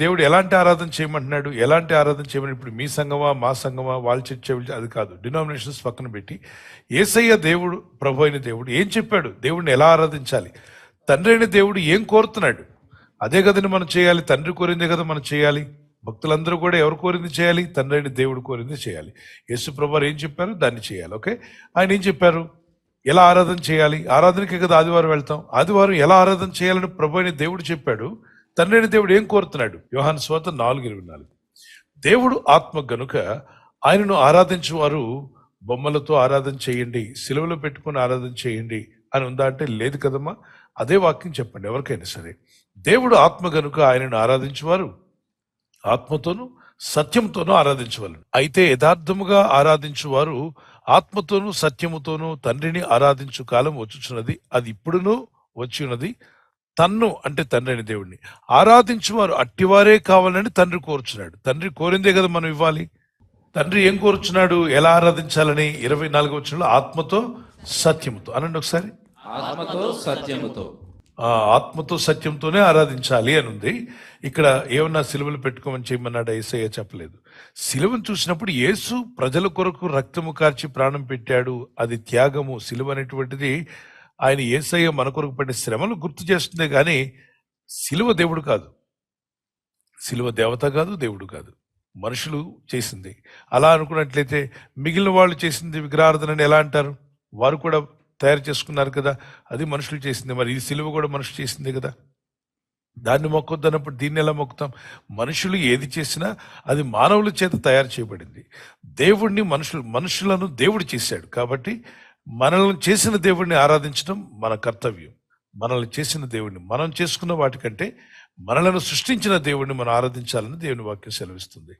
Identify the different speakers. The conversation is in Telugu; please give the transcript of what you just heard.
Speaker 1: దేవుడు ఎలాంటి ఆరాధన చేయమంటున్నాడు, ఎలాంటి ఆరాధన చేయమని ఇప్పుడు మీ సంఘమా, మా సంఘమా, వాళ్ళ చర్చ అది కాదు, డినామినేషన్స్ పక్కన పెట్టి యేసయ్య దేవుడు, ప్రభు అయిన దేవుడు ఏం చెప్పాడు, దేవుడిని ఎలా ఆరాధించాలి, తండ్రి అయిన దేవుడు ఏం కోరుతున్నాడు, అదే కదండి మనం చేయాలి. తండ్రి కోరిందే కదా మనం చేయాలి. భక్తులందరూ కూడా ఎవరు కోరింది చేయాలి, తండ్రి అయిన దేవుడు కోరింది చేయాలి. యేసు ప్రభు ఏం చెప్పారు, దాన్ని చేయాలి. ఓకే, ఆయన ఏం చెప్పారు, ఎలా ఆరాధన చేయాలి, ఆరాధనకే కదా ఆదివారం వెళ్తాం, ఆదివారం ఎలా ఆరాధన చేయాలని ప్రభు అయిన దేవుడు చెప్పాడు. తండ్రి అయిన దేవుడు ఏం కోరుతున్నాడు, యోహాను సువార్త 4:24, దేవుడు ఆత్మ గనుక ఆయనను ఆరాధించువారు బొమ్మలతో ఆరాధన చేయండి, సిలువలో పెట్టుకుని ఆరాధన చేయండి అని ఉందా అంటే లేదు కదమ్మా. అదే వాక్యం చెప్పండి ఎవరికైనా సరే. దేవుడు ఆత్మ గనుక ఆయనను ఆరాధించువారు ఆత్మతోనూ సత్యంతోనూ ఆరాధించవలను. అయితే యథార్థముగా ఆరాధించువారు ఆత్మతోనూ సత్యముతోనూ తండ్రిని ఆరాధించు కాలం వచ్చుచున్నది, అది ఇప్పుడునూ వచ్చి ఉన్నది. తన్ను అంటే తండ్రి అయిన దేవుడిని ఆరాధించువారు అట్టివారే కావాలని తండ్రి కోరుచున్నాడు. తండ్రి కోరిందే కదా మనం ఇవ్వాలి. తండ్రి ఏం కోరుచున్నాడు, ఎలా ఆరాధించాలని 24వ వచనంలో ఆత్మతో సత్యముతో అనండి ఒకసారి.
Speaker 2: ఆత్మతో సత్యముతో,
Speaker 1: ఆత్మతో సత్యంతోనే ఆరాధించాలి అని ఉంది. ఇక్కడ ఏమన్నా సిలువలు పెట్టుకోమని చేయమన్నాడు, యేసయ్య చెప్పలేదు. సిలువను చూసినప్పుడు యేసు ప్రజల కొరకు రక్తము కార్చి ప్రాణం పెట్టాడు, అది త్యాగము. సిలువ అనేటువంటిది ఆయన యేసయ్య మన కొరకు పడిన శ్రమలు గుర్తు చేస్తుందే కానీ సిలువ దేవుడు కాదు, సిలువ దేవత కాదు, దేవుడు కాదు, మనుషులు చేసింది. అలా అనుకున్నట్లయితే మిగిలిన వాళ్ళు చేసింది విగ్రహారాధన ఎలా అంటారు, వారు కూడా తయారు చేసుకున్నారు కదా, అది మనుషులు చేసింది. మరి ఈ సిలువ కూడా మనుషులు చేసిందే కదా, దాన్ని మొక్కొద్దన్నప్పుడు దీన్ని ఎలా మొక్కుతాం? మనుషులు ఏది చేసినా అది మానవుల చేత తయారు చేయబడింది. దేవుణ్ణి మనుషులను దేవుడు చేశాడు కాబట్టి మనల్ని చేసిన దేవుడిని ఆరాధించడం మన కర్తవ్యం. మనల్ని చేసిన దేవుడిని, మనం చేసుకున్న వాటికంటే మనలను సృష్టించిన దేవుడిని మనం ఆరాధించాలని దేవుని వాక్యం సెలవిస్తుంది.